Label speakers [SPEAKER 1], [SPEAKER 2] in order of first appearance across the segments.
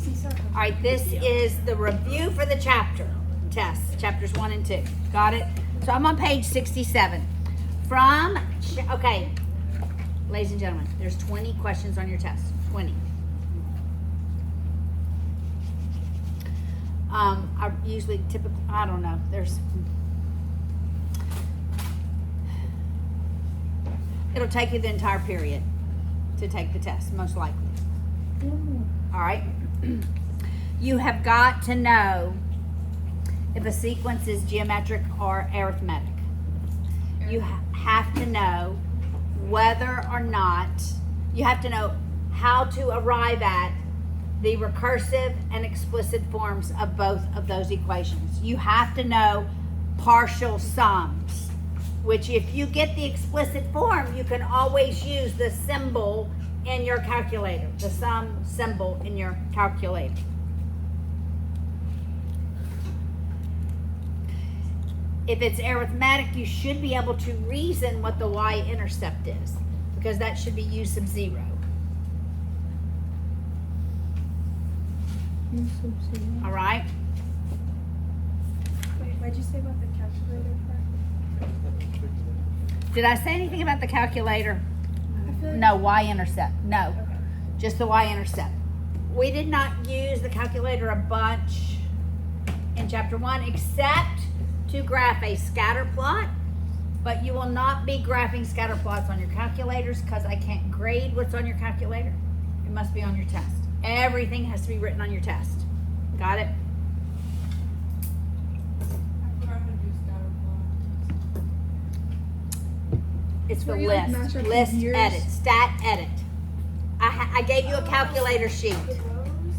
[SPEAKER 1] All right, this is the review for the chapter tests, chapters 1 and 2. Got it? So I'm on page 67. Okay, ladies and gentlemen, there's 20 questions on your test. 20. I usually typically, I don't know, it'll take you the entire period to take the test, most likely. All right. You have got to know if a sequence is geometric or arithmetic. You have to know whether or not, you have to know how to arrive at the recursive and explicit forms of both of those equations. You have to know partial sums, which if you get the explicit form, you can always use the symbol in your calculator, the sum symbol in your calculator. If it's arithmetic, you should be able to reason what the y-intercept is, because that should be u sub 0. All right?
[SPEAKER 2] Wait, what'd you say about the calculator part?
[SPEAKER 1] Did I say anything about the calculator?
[SPEAKER 2] I feel like
[SPEAKER 1] No, y-intercept. No,
[SPEAKER 2] Okay.
[SPEAKER 1] just the y-intercept. We did not use the calculator a bunch in chapter 1, except to graph a scatter plot, but you will not be graphing scatter plots on your calculators because I can't grade what's on your calculator. It must be on your test. Everything has to be written on your test. Got it? It's for
[SPEAKER 2] Where you, like, match
[SPEAKER 1] list.
[SPEAKER 2] up
[SPEAKER 1] List
[SPEAKER 2] years?
[SPEAKER 1] edit. Stat edit. I gave you a calculator sheet.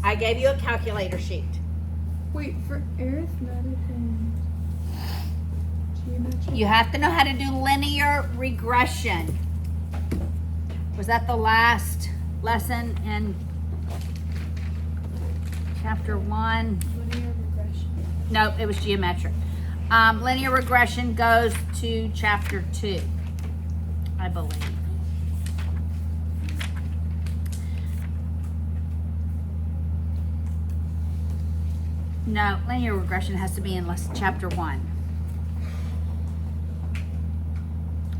[SPEAKER 1] I gave you a calculator sheet.
[SPEAKER 2] Wait, for arithmetic and geometry.
[SPEAKER 1] You have to know how to do linear regression. Was that the last lesson in chapter 1?
[SPEAKER 2] Linear regression.
[SPEAKER 1] Nope, it was geometric. Linear regression goes to chapter 2, I believe. No, linear regression has to be in chapter 1.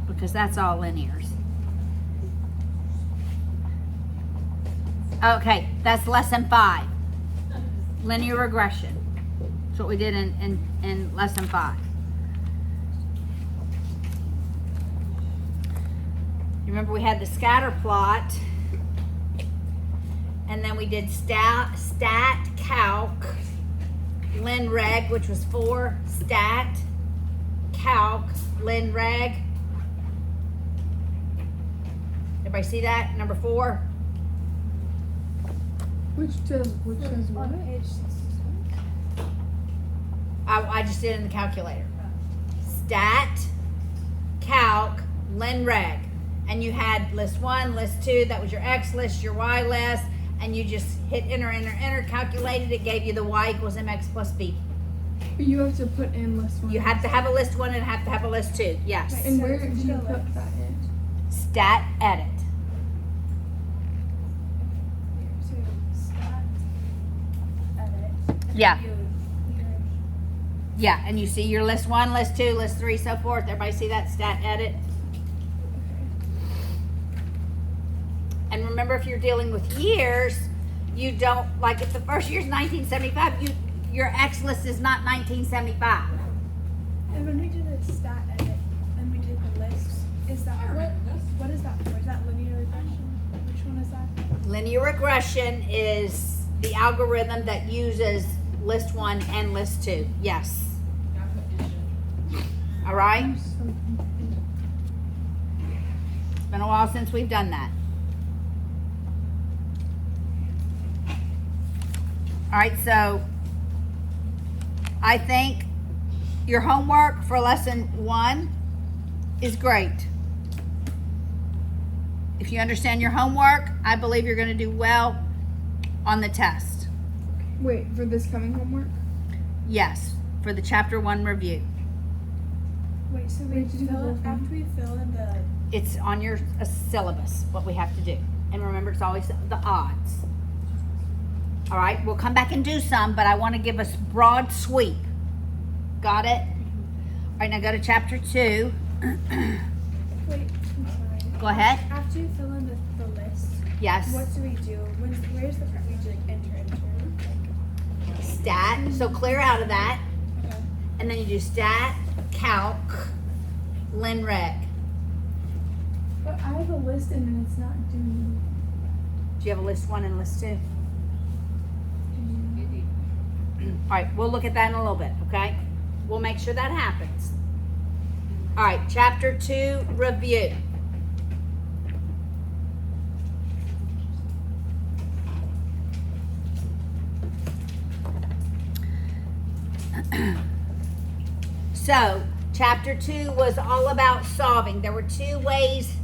[SPEAKER 1] Because that's all linears. Okay, that's lesson 5. Linear regression. That's what we did in lesson 5. You remember we had the scatter plot, and then we did stat calc, lin reg, which was 4, stat calc, lin reg. Everybody see that? Number 4.
[SPEAKER 2] Which does what?
[SPEAKER 3] On page 66.
[SPEAKER 1] I just did it in the calculator. Stat, calc, lin reg. And you had list 1, list 2, that was your X list, your Y list, and you just hit enter, enter, enter, calculated, it gave you the Y equals MX plus B.
[SPEAKER 2] But you have to put in list 1.
[SPEAKER 1] You have to have a list 1 and have to have a list 2, yes.
[SPEAKER 2] And where do you put that in?
[SPEAKER 1] Stat edit.
[SPEAKER 3] So stat edit.
[SPEAKER 1] Yeah.
[SPEAKER 3] You-
[SPEAKER 1] Yeah, and you see your list 1, list 2, list 3, so forth. Everybody see that? Stat edit. And remember, if you're dealing with years, you don't, like if the first year's 1975, your X list is not 1975.
[SPEAKER 3] And when we do the stat edit and we do the lists, is that what is that for? Is that linear regression? Which one is that?
[SPEAKER 1] Linear regression is the algorithm that uses list 1 and list 2. Yes. All right?
[SPEAKER 2] I'm so confused.
[SPEAKER 1] It's been a while since we've done that. All right, so I think your homework for lesson 1 is great. If you understand your homework, I believe you're going to do well on the test.
[SPEAKER 2] Wait, for this coming homework?
[SPEAKER 1] Yes, for the chapter 1 review.
[SPEAKER 3] Wait, so we
[SPEAKER 2] Wait, did you do the
[SPEAKER 3] fill
[SPEAKER 2] whole thing?
[SPEAKER 3] after we fill in the
[SPEAKER 1] It's on your syllabus, what we have to do. And remember, it's always the odds. All right, we'll come back and do some, but I want to give us broad sweep. Got it? All right, now go to chapter 2.
[SPEAKER 3] Wait, I'm sorry.
[SPEAKER 1] Go ahead.
[SPEAKER 3] After you fill in the list,
[SPEAKER 1] Yes.
[SPEAKER 3] what do we do? Where's the part we do like enter?
[SPEAKER 1] Stat. So clear out of that.
[SPEAKER 3] Okay.
[SPEAKER 1] And then you do stat, calc, len reg.
[SPEAKER 2] But I have a list and then it's not doing
[SPEAKER 1] Do you have a list 1 and list 2?
[SPEAKER 2] anything.
[SPEAKER 1] All right, we'll look at that in a little bit, okay? We'll make sure that happens. All right, chapter 2, review. So, chapter 2 was all about solving. There were 2 ways.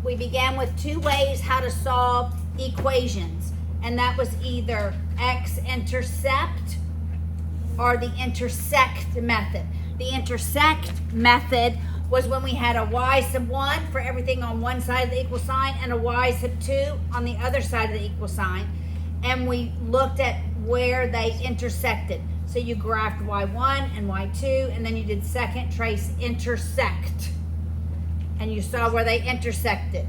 [SPEAKER 1] We began with 2 ways how to solve equations. And that was either x-intercept or the intersect method. The intersect method was when we had a y sub 1 for everything on one side of the equal sign and a y sub 2 on the other side of the equal sign. And we looked at where they intersected. So you graphed y1 and y2, and then you did second trace intersect. And you saw where they intersected.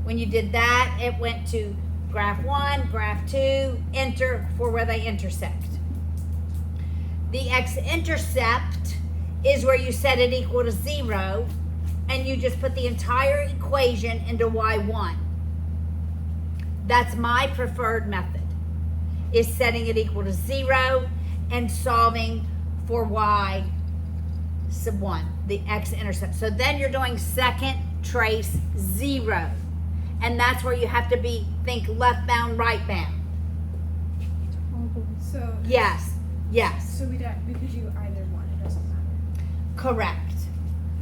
[SPEAKER 1] When you did that, it went to graph 1, graph 2, enter for where they intersect. The x-intercept is where you set it equal to 0, and you just put the entire equation into y1. That's my preferred method, is setting it equal to 0 and solving for y sub 1, the x-intercept. So then you're doing second trace 0. And that's where you have to think left bound, right bound.
[SPEAKER 3] So
[SPEAKER 1] Yes, yes,
[SPEAKER 3] So we could do either one. It doesn't matter.
[SPEAKER 1] correct.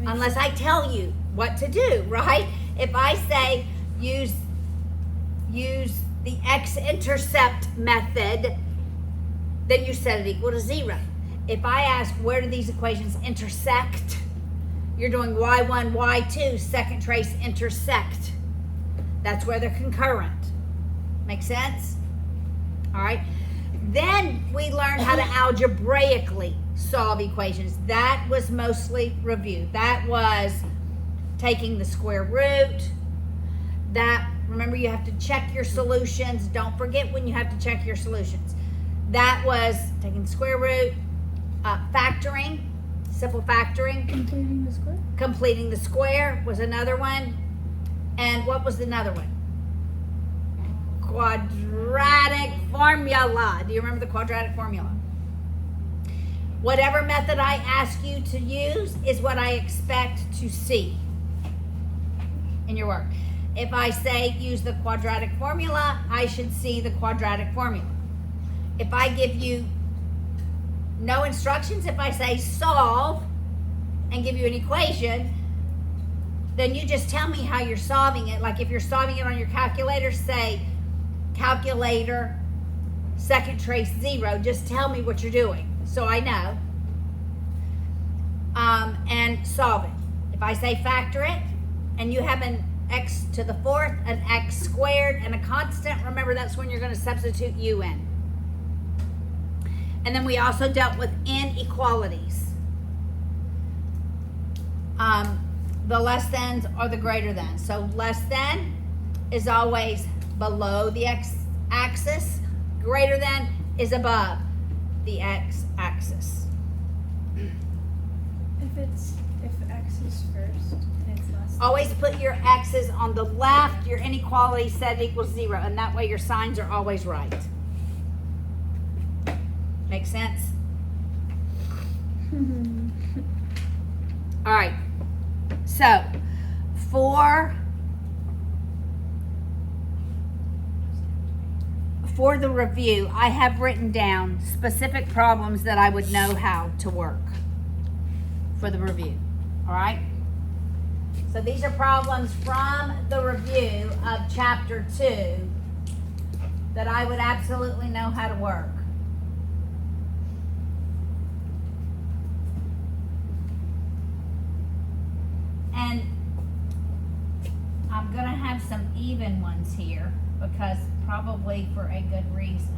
[SPEAKER 1] Unless I tell you what to do, right? If I say use the x-intercept method, then you set it equal to 0. If I ask where do these equations intersect, you're doing y1, y2, second trace intersect. That's where they're concurrent. Make sense? All right. Then we learned how to algebraically solve equations. That was mostly review. That was taking the square root. Remember, you have to check your solutions. Don't forget when you have to check your solutions. That was taking the square root, factoring, simple factoring.
[SPEAKER 2] Completing the square?
[SPEAKER 1] Completing the square was another one. And what was another one? Quadratic formula. Do you remember the quadratic formula? Whatever method I ask you to use is what I expect to see in your work. If I say use the quadratic formula, I should see the quadratic formula. If I give you no instructions, if I say solve and give you an equation, then you just tell me how you're solving it. Like if you're solving it on your calculator, say calculator, second trace 0. Just tell me what you're doing so I know. And solve it. If I say factor it, and you have an x to the 4th, an x squared, and a constant, remember that's when you're going to substitute u in. And then we also dealt with inequalities. The less thans or the greater than. So less than is always below the x-axis. Greater than is above the x-axis.
[SPEAKER 3] If x is first and it's less.
[SPEAKER 1] Always put your x's on the left, your inequality set equals 0, and that way your signs are always right. Make sense? All right. So, for the review, I have written down specific problems that I would know how to work for the review. All right? So these are problems from the review of chapter 2 that I would absolutely know how to work. And I'm going to have some even ones here because probably for a good reason.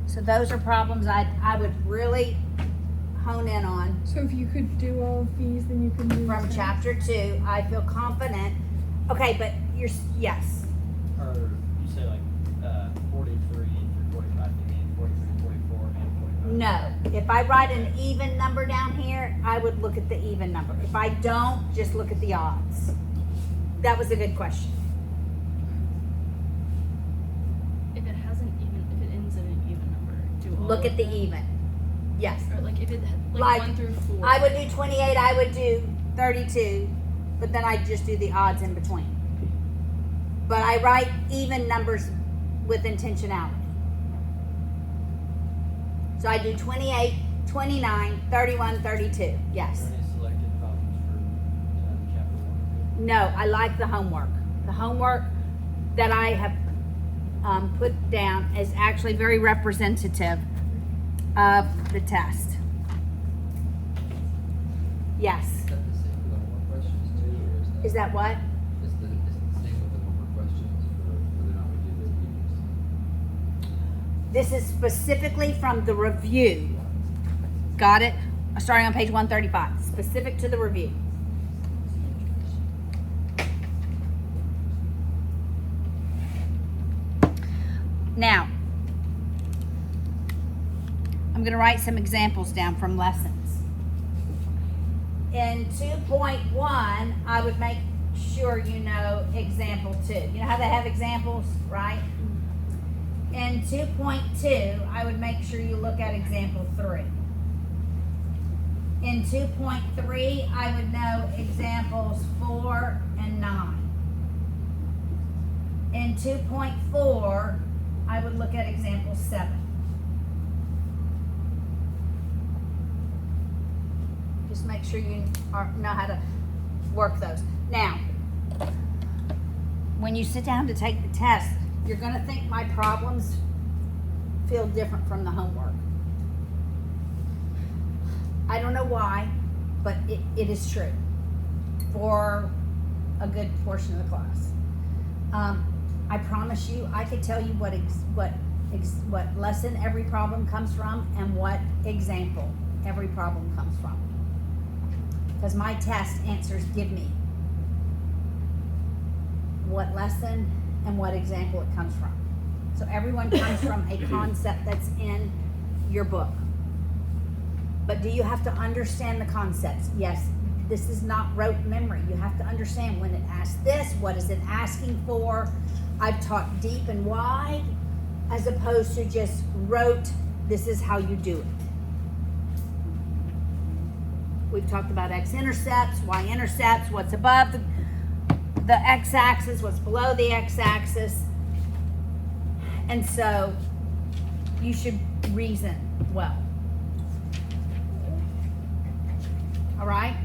[SPEAKER 1] So those are problems I would really hone in on.
[SPEAKER 3] So if you could do all of these, then you can do
[SPEAKER 1] From
[SPEAKER 3] this.
[SPEAKER 1] chapter 2, I feel confident. Okay, but yes.
[SPEAKER 4] Or you say like 43 through 45, and 43, 44, and 45?
[SPEAKER 1] No. If I write an even number down here, I would look at the even number. If I don't, just look at the odds. That was a good question.
[SPEAKER 5] If it ends in an even number, do all
[SPEAKER 1] Look
[SPEAKER 5] of
[SPEAKER 1] at the
[SPEAKER 5] them?
[SPEAKER 1] even. Yes.
[SPEAKER 5] Or like if it
[SPEAKER 1] Like,
[SPEAKER 5] 1 through 4.
[SPEAKER 1] I would do 28, I would do 32, but then I just do the odds in between. But I write even numbers with intentionality. So I do 28, 29, 31, 32. Yes.
[SPEAKER 4] Are there any selected problems for chapter 1?
[SPEAKER 1] No, I like the homework. The homework that I have put down is actually very representative of the test. Yes.
[SPEAKER 6] Is that the same with the homework questions too, or
[SPEAKER 1] Is that what?
[SPEAKER 6] is it the same with the homework questions for whether or not we do the
[SPEAKER 1] This is specifically from the review. Got it? Starting on page 135. Specific to the review. Now, I'm going to write some examples down from lessons. In 2.1, I would make sure you know example 2. You know how they have examples, right? In 2.2, I would make sure you look at example 3. In 2.3, I would know examples 4 and 9. In 2.4, I would look at example 7. Just make sure you know how to work those. Now, when you sit down to take the test, you're going to think my problems feel different from the homework. I don't know why, but it is true for a good portion of the class. I promise you, I could tell you what lesson every problem comes from and what example every problem comes from. Because my test answers give me what lesson and what example it comes from. So everyone comes from a concept that's in your book. But do you have to understand the concepts? Yes. This is not rote memory. You have to understand when it asks this, what is it asking for? I've taught deep and wide as opposed to just rote, this is how you do it. We've talked about x-intercepts, y-intercepts, what's above the x-axis, what's below the x-axis. And so you should reason well. All right?